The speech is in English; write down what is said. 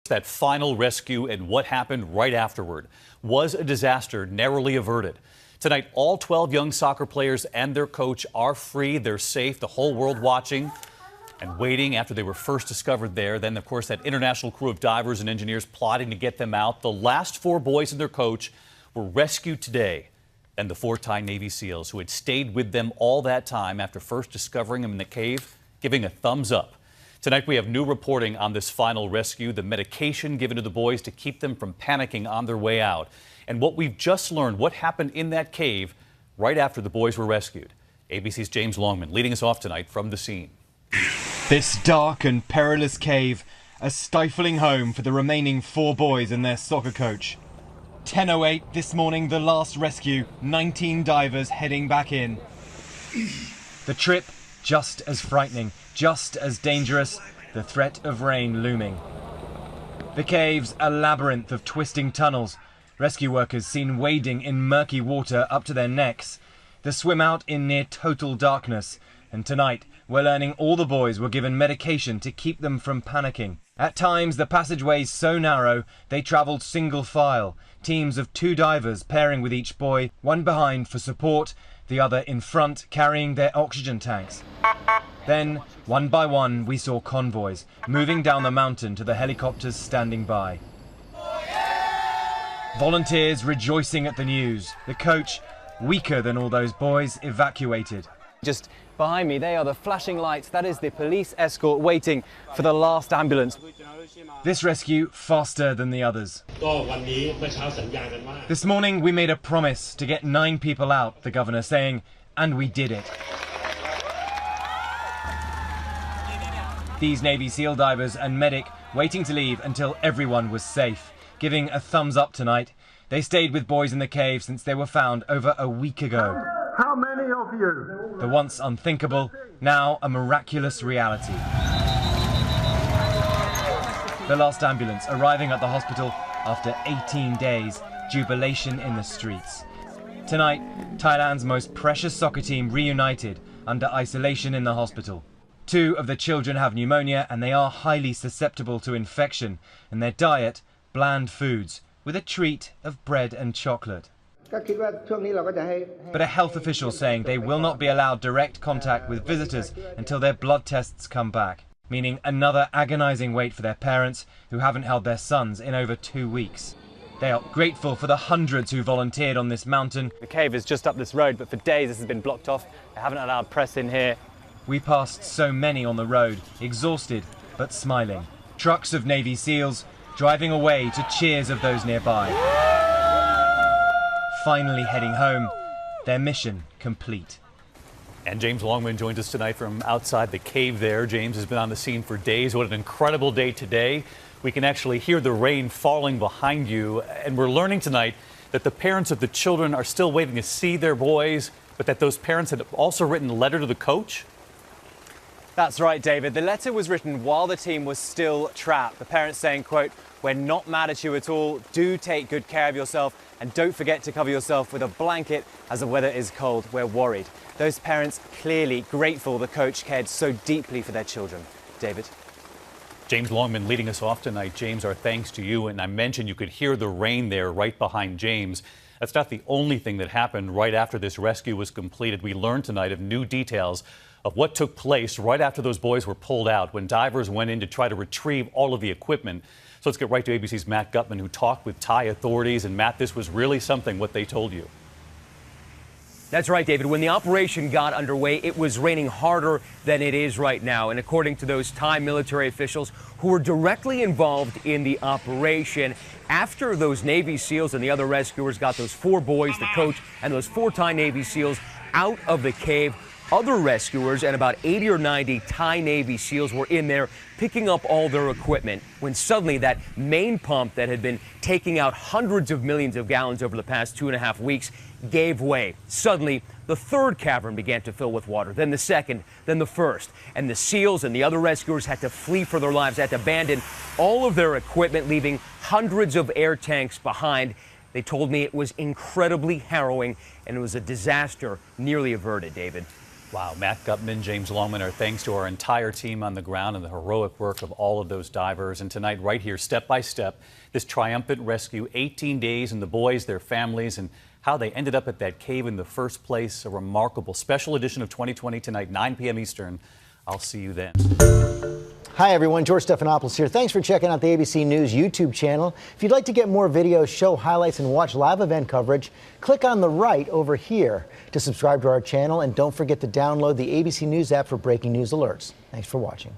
That final rescue and what happened right afterward was a disaster narrowly averted. Tonight, all 12 young soccer players and their coach are free. They're safe. The whole world watching and waiting after they were first discovered there. Then, of course, that international crew of divers and engineers plotting to get them out. The last 4 boys and their coach were rescued today. And the 4 Thai Navy SEALs who had stayed with them all that time after first discovering them in the cave, giving a thumbs up. Tonight, we have new reporting on this final rescue, the medication given to the boys to keep them from panicking on their way out, and what we've just learned, what happened in that cave right after the boys were rescued. ABC's James Longman leading us off tonight from the scene. This dark and perilous cave, a stifling home for the remaining 4 boys and their soccer coach. 10:08 this morning, the last rescue, 19 divers heading back in. The trip just as frightening, just as dangerous, the threat of rain looming. The cave's a labyrinth of twisting tunnels. Rescue workers seen wading in murky water up to their necks. The swim out in near total darkness. And tonight, we're learning all the boys were given medication to keep them from panicking. At times, the passageways so narrow, they travelled single file. Teams of 2 divers pairing with each boy, one behind for support, the other in front carrying their oxygen tanks. Then, one by one, we saw convoys moving down the mountain to the helicopters standing by. Volunteers rejoicing at the news. The coach, weaker than all those boys, evacuated. Just behind me, they are the flashing lights. That is the police escort waiting for the last ambulance. This rescue faster than the others. This morning we made a promise to get 9 people out, the governor saying, and we did it. These Navy SEAL divers and medic waiting to leave until everyone was safe, giving a thumbs up tonight. They stayed with boys in the cave since they were found over a week ago. How many of you? The once unthinkable, now a miraculous reality. The last ambulance arriving at the hospital after 18 days, jubilation in the streets. Tonight, Thailand's most precious soccer team reunited under isolation in the hospital. 2 of the children have pneumonia and they are highly susceptible to infection, and their diet, bland foods, with a treat of bread and chocolate. But a health official saying they will not be allowed direct contact with visitors until their blood tests come back, meaning another agonizing wait for their parents who haven't held their sons in over 2 weeks. They are grateful for the hundreds who volunteered on this mountain. The cave is just up this road, but for days this has been blocked off. They haven't allowed press in here. We passed so many on the road, exhausted but smiling. Trucks of Navy SEALs driving away to cheers of those nearby. Finally heading home, their mission complete. And James Longman joins us tonight from outside the cave there. James has been on the scene for days. What an incredible day today. We can actually hear the rain falling behind you. And we're learning tonight that the parents of the children are still waiting to see their boys, but that those parents had also written a letter to the coach. That's right, David. The letter was written while the team was still trapped. The parents saying, quote, "We're not mad at you at all. Do take good care of yourself and don't forget to cover yourself with a blanket as the weather is cold. We're worried." Those parents clearly grateful the coach cared so deeply for their children. David. James Longman leading us off tonight. James, our thanks to you. And I mentioned you could hear the rain there right behind James. That's not the only thing that happened right after this rescue was completed. We learned tonight of new details of what took place right after those boys were pulled out when divers went in to try to retrieve all of the equipment. So let's get right to ABC's Matt Gutman, who talked with Thai authorities. And Matt, this was really something, what they told you. That's right, David. When the operation got underway, it was raining harder than it is right now. And according to those Thai military officials who were directly involved in the operation, after those Navy SEALs and the other rescuers got those 4 boys, the coach, and those 4 Thai Navy SEALs out of the cave, other rescuers and about 80 or 90 Thai Navy SEALs were in there picking up all their equipment when suddenly that main pump that had been taking out hundreds of millions of gallons over the past 2.5 weeks gave way. Suddenly, the 3rd cavern began to fill with water, then the 2nd, then the 1st. And the SEALs and the other rescuers had to flee for their lives, had to abandon all of their equipment, leaving hundreds of air tanks behind. They told me it was incredibly harrowing and it was a disaster nearly averted, David. Wow, Matt Gutman, James Longman, our thanks to our entire team on the ground and the heroic work of all of those divers. And tonight, right here, step by step, this triumphant rescue, 18 days, and the boys, their families, and how they ended up at that cave in the first place. A remarkable special edition of 2020 tonight, 9 p.m. Eastern. I'll see you then. Hi, everyone. George Stephanopoulos here. Thanks for checking out the ABC News YouTube channel. If you'd like to get more videos, show highlights, and watch live event coverage, click on the right over here to subscribe to our channel. And don't forget to download the ABC News app for breaking news alerts. Thanks for watching.